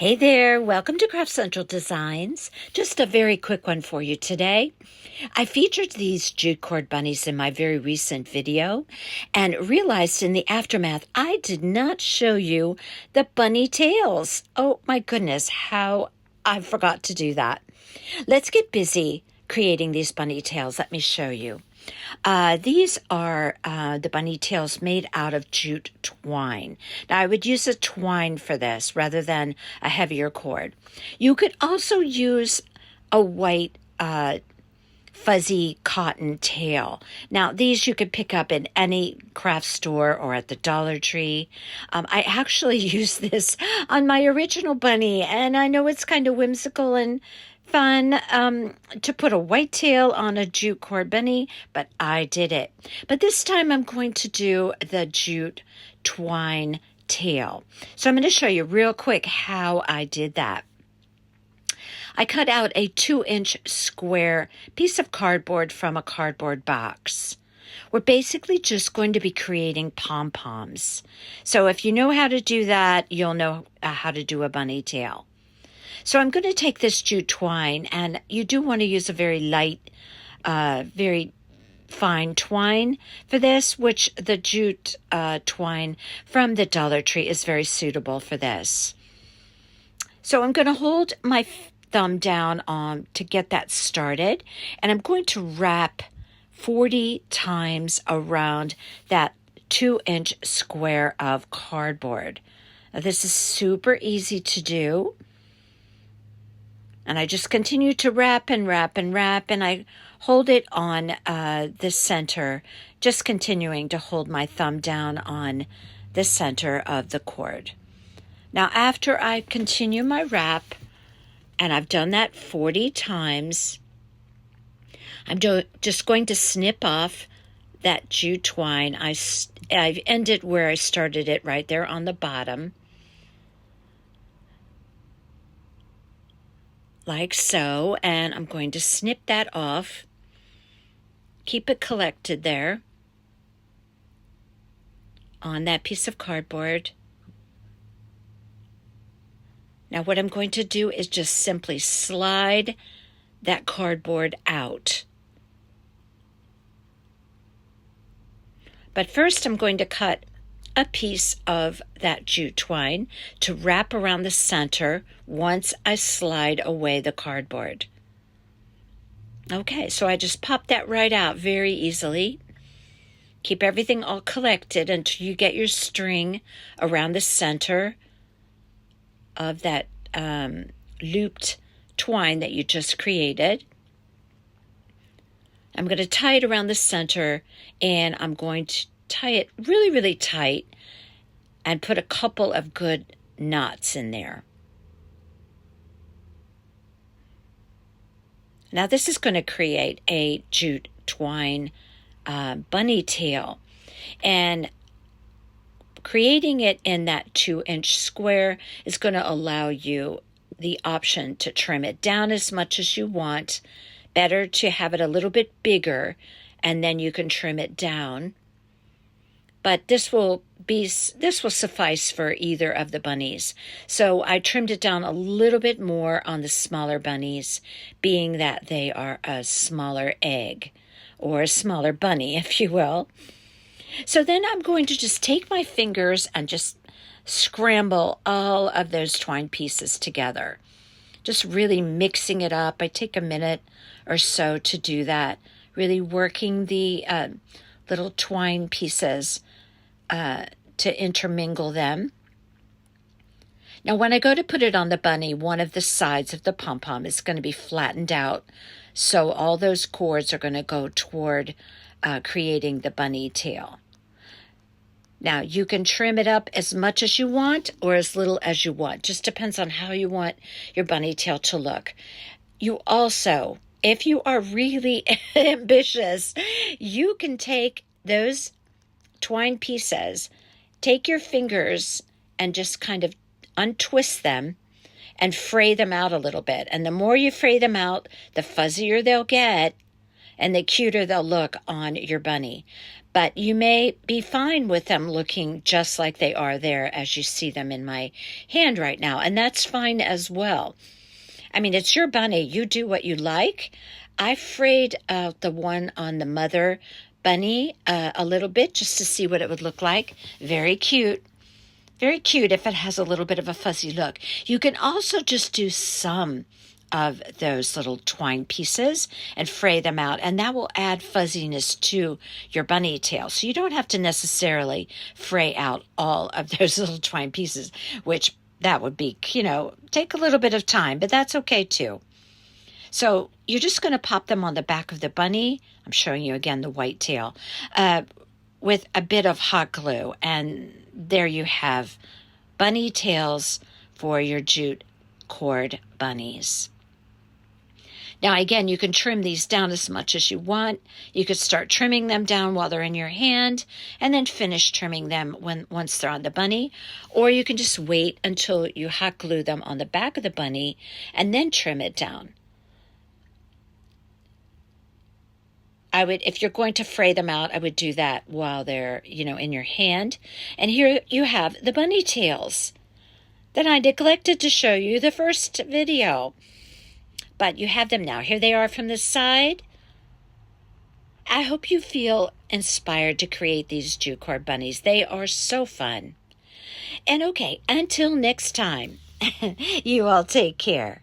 Hey there, welcome to Craft Central Designs. Just a very quick one for you today. I featured these jute cord bunnies in my very recent video and realized in the aftermath I did not show you the bunny tails. Oh my goodness, how I forgot to do that. Let's get busy creating these bunny tails. Let me show you. These are the bunny tails made out of jute twine. Now, I would use a twine for this rather than a heavier cord. You could also use a white fuzzy cotton tail. Now, these you could pick up in any craft store or at the Dollar Tree. I actually used this on my original bunny, and I know it's kind of whimsical and fun to put a white tail on a jute cord bunny, but I did it. But this time I'm going to do the jute twine tail. So I'm going to show you real quick how I did that. I cut out a 2-inch square piece of cardboard from a cardboard box. We're basically just going to be creating pom-poms. So if you know how to do that, you'll know how to do a bunny tail. So I'm going to take this jute twine, and you do want to use a very light, very fine twine for this, which the jute twine from the Dollar Tree is very suitable for this. So I'm going to hold my thumb down to get that started, and I'm going to wrap 40 times around that 2-inch square of cardboard. Now, this is super easy to do. And I just continue to wrap and wrap and wrap, and I hold it on the center, just continuing to hold my thumb down on the center of the cord. Now, after I continue my wrap, and I've done that 40 times, I'm just going to snip off that jute twine. I've ended where I started it, right there on the bottom. Like so, and I'm going to snip that off, keep it collected there on that piece of cardboard. Now what I'm going to do is just simply slide that cardboard out. But first I'm going to cut a piece of that jute twine to wrap around the center once I slide away the cardboard. Okay, so I just pop that right out very easily. Keep everything all collected until you get your string around the center of that looped twine that you just created. I'm going to tie it around the center, and I'm going to tie it really, really tight and put a couple of good knots in there. Now this is going to create a jute twine bunny tail, and creating it in that 2-inch square is going to allow you the option to trim it down as much as you want. Better to have it a little bit bigger, and then you can trim it down. But this will suffice for either of the bunnies. So I trimmed it down a little bit more on the smaller bunnies, being that they are a smaller egg, or a smaller bunny, if you will. So then I'm going to just take my fingers and just scramble all of those twine pieces together. Just really mixing it up. I take a minute or so to do that, really working the little twine pieces to intermingle them. Now, when I go to put it on the bunny, one of the sides of the pom-pom is going to be flattened out, so all those cords are going to go toward creating the bunny tail. Now, you can trim it up as much as you want or as little as you want. Just depends on how you want your bunny tail to look. You also, if you are really ambitious, you can take those twine pieces, take your fingers and just kind of untwist them and fray them out a little bit. And the more you fray them out, the fuzzier they'll get, and the cuter they'll look on your bunny. But you may be fine with them looking just like they are there as you see them in my hand right now, and that's fine as well. I mean, it's your bunny. You do what you like. I frayed out the one on the mother bunny a little bit just to see what it would look like. Very cute. Very cute if it has a little bit of a fuzzy look. You can also just do some of those little twine pieces and fray them out, and that will add fuzziness to your bunny tail. So you don't have to necessarily fray out all of those little twine pieces, which that would be, take a little bit of time, but that's okay too. So you're just going to pop them on the back of the bunny. I'm showing you again the white tail with a bit of hot glue. And there you have bunny tails for your jute cord bunnies. Now, again, you can trim these down as much as you want. You could start trimming them down while they're in your hand and then finish trimming them once they're on the bunny. Or you can just wait until you hot glue them on the back of the bunny and then trim it down. If you're going to fray them out, I would do that while they're, in your hand. And here you have the bunny tails that I neglected to show you the first video. But you have them now. Here they are from the side. I hope you feel inspired to create these jute cord bunnies. They are so fun. And okay, until next time, you all take care.